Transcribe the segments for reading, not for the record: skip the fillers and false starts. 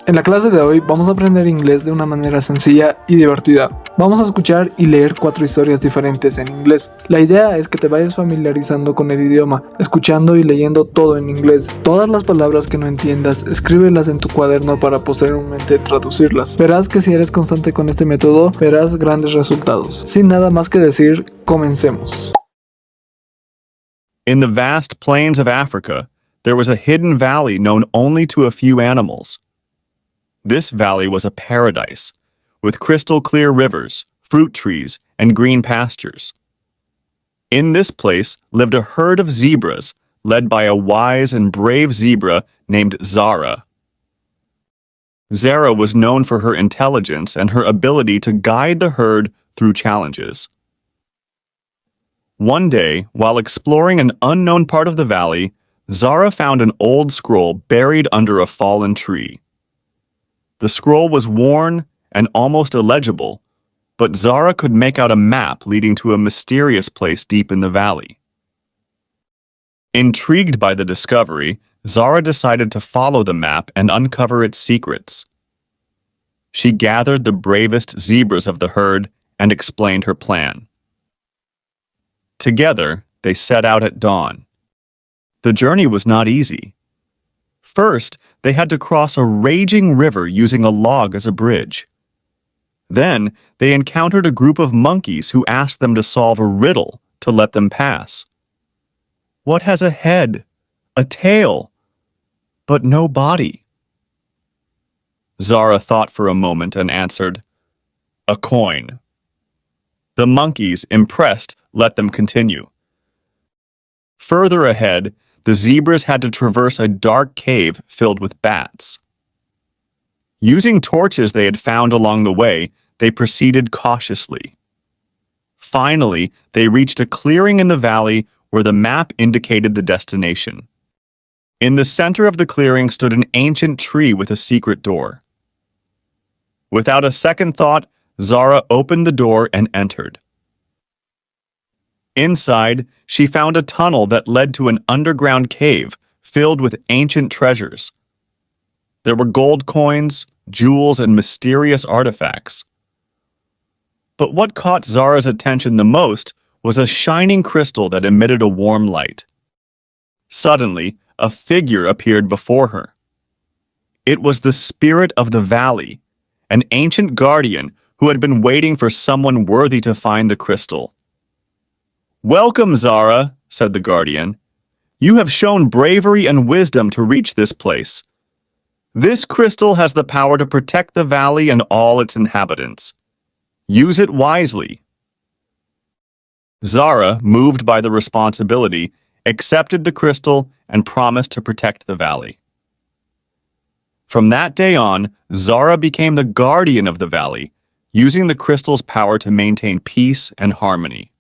En la clase de hoy vamos a aprender inglés de una manera sencilla y divertida. Vamos a escuchar y leer 4 historias diferentes en inglés. La idea es que te vayas familiarizando con el idioma, escuchando y leyendo todo en inglés. Todas las palabras que no entiendas, escríbelas en tu cuaderno para posteriormente traducirlas. Verás que si eres constante con este método, verás grandes resultados. Sin nada más que decir, comencemos. In the vast plains of Africa, there was a hidden valley known only to a few animals. This valley was a paradise, with crystal-clear rivers, fruit trees, and green pastures. In this place lived a herd of zebras, led by a wise and brave zebra named Zara. Zara was known for her intelligence and her ability to guide the herd through challenges. One day, while exploring an unknown part of the valley, Zara found an old scroll buried under a fallen tree. The scroll was worn and almost illegible, but Zara could make out a map leading to a mysterious place deep in the valley. Intrigued by the discovery, Zara decided to follow the map and uncover its secrets. She gathered the bravest zebras of the herd and explained her plan. Together, they set out at dawn. The journey was not easy. First, they had to cross a raging river using a log as a bridge. Then, they encountered a group of monkeys who asked them to solve a riddle to let them pass. What has a head, a tail, but no body? Zara thought for a moment and answered, "A coin." The monkeys, impressed, let them continue. Further ahead, the zebras had to traverse a dark cave filled with bats. Using torches they had found along the way, they proceeded cautiously. Finally, they reached a clearing in the valley where the map indicated the destination. In the center of the clearing stood an ancient tree with a secret door. Without a second thought, Zara opened the door and entered. Inside, she found a tunnel that led to an underground cave filled with ancient treasures. There were gold coins, jewels, and mysterious artifacts. But what caught Zara's attention the most was a shining crystal that emitted a warm light. Suddenly, a figure appeared before her. It was the spirit of the valley, an ancient guardian who had been waiting for someone worthy to find the crystal. "Welcome, Zara," said the guardian. "You have shown bravery and wisdom to reach this place. This crystal has the power to protect the valley and all its inhabitants. Use it wisely." Zara, moved by the responsibility, accepted the crystal and promised to protect the valley. From that day on, Zara became the guardian of the valley, using the crystal's power to maintain peace and harmony.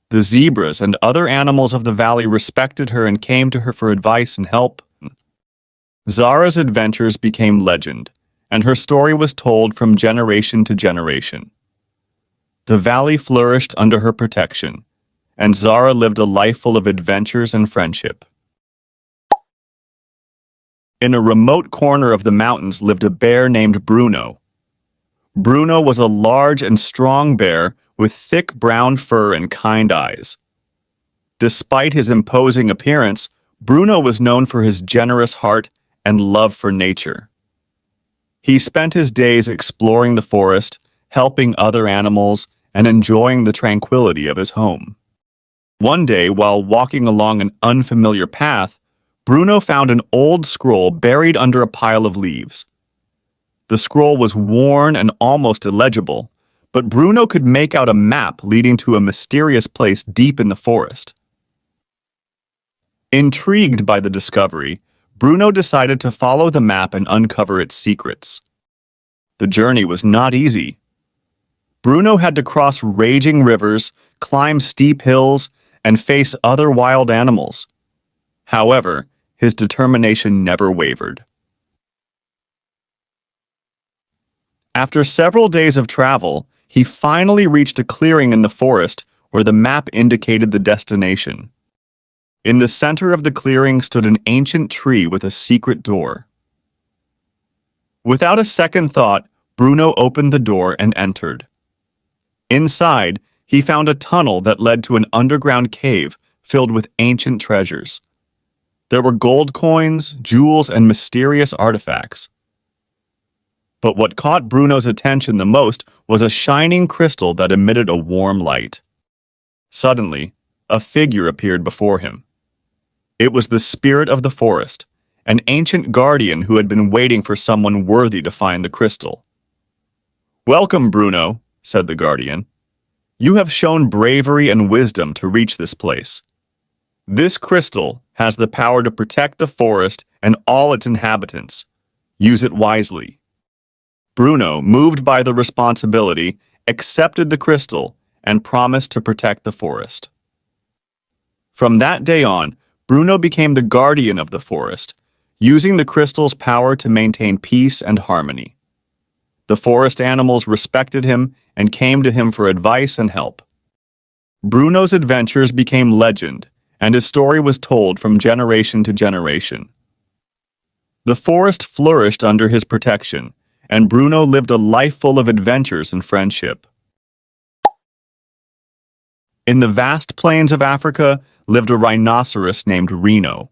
The zebras and other animals of the valley respected her and came to her for advice and help. Zara's adventures became legend, and her story was told from generation to generation. The valley flourished under her protection, and Zara lived a life full of adventures and friendship. In a remote corner of the mountains lived a bear named Bruno. Bruno was a large and strong bear with thick brown fur and kind eyes. Despite his imposing appearance, Bruno was known for his generous heart and love for nature. He spent his days exploring the forest, helping other animals, and enjoying the tranquility of his home. One day, while walking along an unfamiliar path, Bruno found an old scroll buried under a pile of leaves. The scroll was worn and almost illegible, but Bruno could make out a map leading to a mysterious place deep in the forest. Intrigued by the discovery, Bruno decided to follow the map and uncover its secrets. The journey was not easy. Bruno had to cross raging rivers, climb steep hills, and face other wild animals. However, his determination never wavered. After several days of travel, he finally reached a clearing in the forest where the map indicated the destination. In the center of the clearing stood an ancient tree with a secret door. Without a second thought, Bruno opened the door and entered. Inside, he found a tunnel that led to an underground cave filled with ancient treasures. There were gold coins, jewels, and mysterious artifacts. But what caught Bruno's attention the most was a shining crystal that emitted a warm light. Suddenly, a figure appeared before him. It was the spirit of the forest, an ancient guardian who had been waiting for someone worthy to find the crystal. "Welcome, Bruno," said the guardian. "You have shown bravery and wisdom to reach this place. This crystal has the power to protect the forest and all its inhabitants. Use it wisely." Bruno, moved by the responsibility, accepted the crystal and promised to protect the forest. From that day on, Bruno became the guardian of the forest, using the crystal's power to maintain peace and harmony. The forest animals respected him and came to him for advice and help. Bruno's adventures became legend, and his story was told from generation to generation. The forest flourished under his protection, and Bruno lived a life full of adventures and friendship. In the vast plains of Africa lived a rhinoceros named Reno.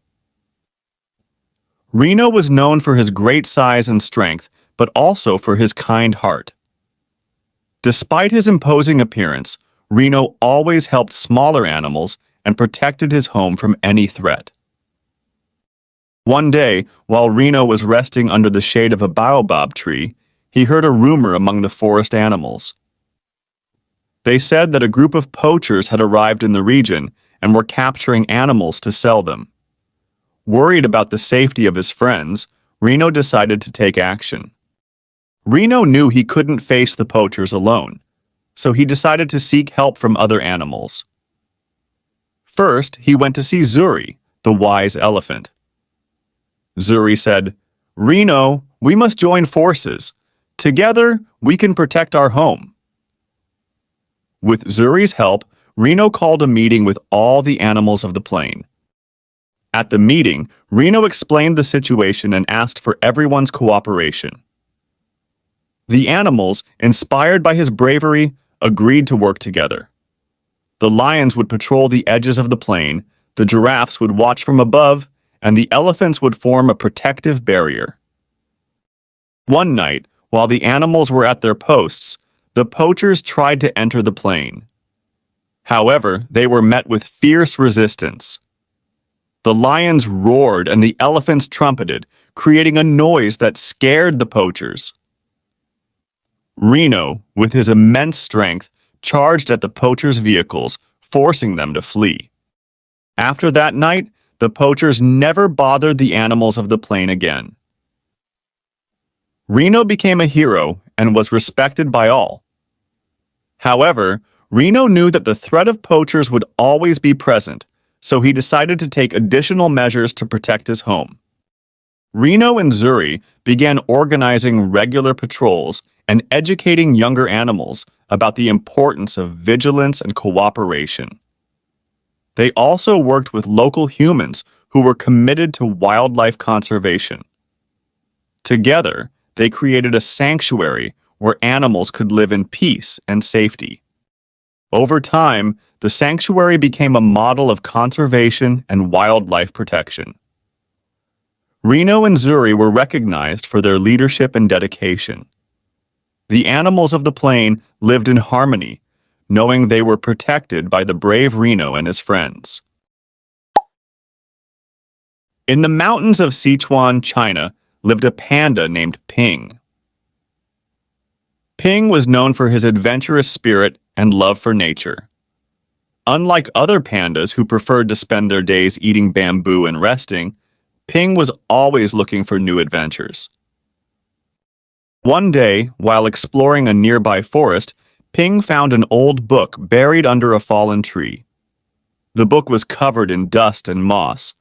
Reno was known for his great size and strength, but also for his kind heart. Despite his imposing appearance, Reno always helped smaller animals and protected his home from any threat. One day, while Reno was resting under the shade of a baobab tree, he heard a rumor among the forest animals. They said that a group of poachers had arrived in the region and were capturing animals to sell them. Worried about the safety of his friends, Reno decided to take action. Reno knew he couldn't face the poachers alone, so he decided to seek help from other animals. First, he went to see Zuri, the wise elephant. Zuri said, "Reno, we must join forces. Together, we can protect our home." With Zuri's help, Reno called a meeting with all the animals of the plain. At the meeting, Reno explained the situation and asked for everyone's cooperation. The animals, inspired by his bravery, agreed to work together. The lions would patrol the edges of the plain, the giraffes would watch from above, and the elephants would form a protective barrier. One night, while the animals were at their posts, the poachers tried to enter the plain. However, they were met with fierce resistance. The lions roared and the elephants trumpeted, creating a noise that scared the poachers. Reno, with his immense strength, charged at the poachers' vehicles, forcing them to flee. After that night, the poachers never bothered the animals of the plain again. Reno became a hero and was respected by all. However, Reno knew that the threat of poachers would always be present, so he decided to take additional measures to protect his home. Reno and Zuri began organizing regular patrols and educating younger animals about the importance of vigilance and cooperation. They also worked with local humans who were committed to wildlife conservation. Together, they created a sanctuary where animals could live in peace and safety. Over time, the sanctuary became a model of conservation and wildlife protection. Reno and Zuri were recognized for their leadership and dedication. The animals of the plain lived in harmony, knowing they were protected by the brave Reno and his friends. In the mountains of Sichuan, China, lived a panda named Ping. Ping was known for his adventurous spirit and love for nature. Unlike other pandas who preferred to spend their days eating bamboo and resting, Ping was always looking for new adventures. One day, while exploring a nearby forest, Ping found an old book buried under a fallen tree. The book was covered in dust and moss,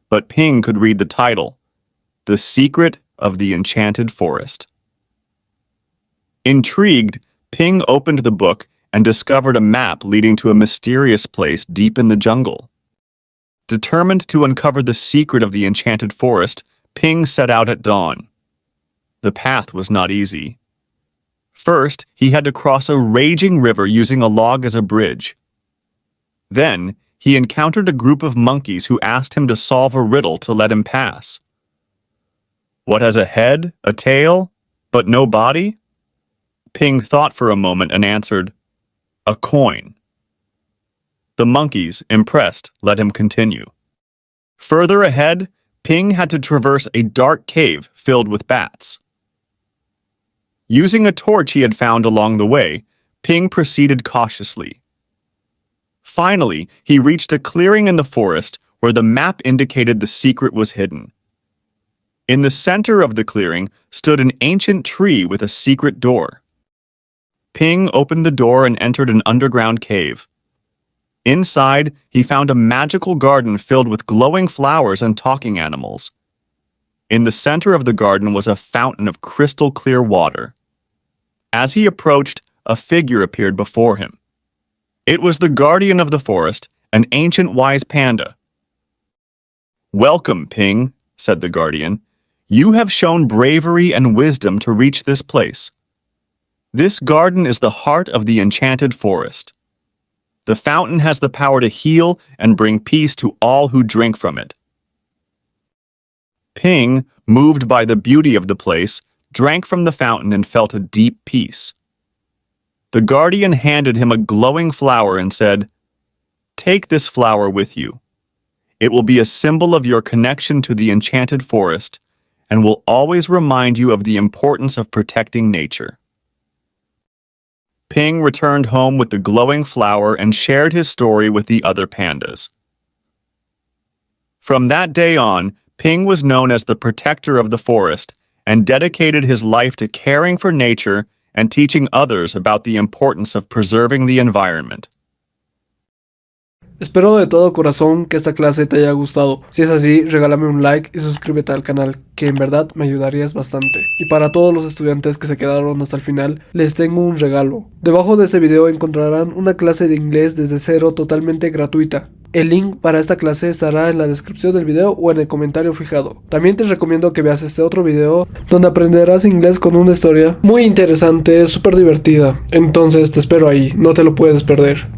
but Ping could read the title, The Secret of the Enchanted Forest. Intrigued, Ping opened the book and discovered a map leading to a mysterious place deep in the jungle. Determined to uncover the secret of the enchanted forest, Ping set out at dawn. the path was not easy. First, he had to cross a raging river using a log as a bridge. Then, he encountered a group of monkeys who asked him to solve a riddle to let him pass. What has a head, a tail, but no body? Ping thought for a moment and answered, a coin. The monkeys, impressed, let him continue. Further ahead, Ping had to traverse a dark cave filled with bats. Using a torch he had found along the way, Ping proceeded cautiously. Finally, he reached a clearing in the forest where the map indicated the secret was hidden. In the center of the clearing stood an ancient tree with a secret door. Ping opened the door and entered an underground cave. Inside, he found a magical garden filled with glowing flowers and talking animals. In the center of the garden was a fountain of crystal clear water. As he approached, a figure appeared before him. It was the guardian of the forest, an ancient wise panda. "Welcome, Ping," said the guardian. "You have shown bravery and wisdom to reach this place. This garden is the heart of the enchanted forest. The fountain has the power to heal and bring peace to all who drink from it." Ping, moved by the beauty of the place, drank from the fountain and felt a deep peace. The guardian handed him a glowing flower and said, "Take this flower with you. It will be a symbol of your connection to the enchanted forest and will always remind you of the importance of protecting nature." Ping returned home with the glowing flower and shared his story with the other pandas. From that day on, Ping was known as the protector of the forest and dedicated his life to caring for nature and teaching others about the importance of preserving the environment. Espero de todo corazón que esta clase te haya gustado. Si es así, regálame un like y suscríbete al canal, que en verdad me ayudarías bastante. Y para todos los estudiantes que se quedaron hasta el final, les tengo un regalo. Debajo de este video encontrarán una clase de inglés desde cero totalmente gratuita. El link para esta clase estará en la descripción del video o en el comentario fijado. También te recomiendo que veas este otro video donde aprenderás inglés con una historia muy interesante, súper divertida. Entonces te espero ahí, no te lo puedes perder.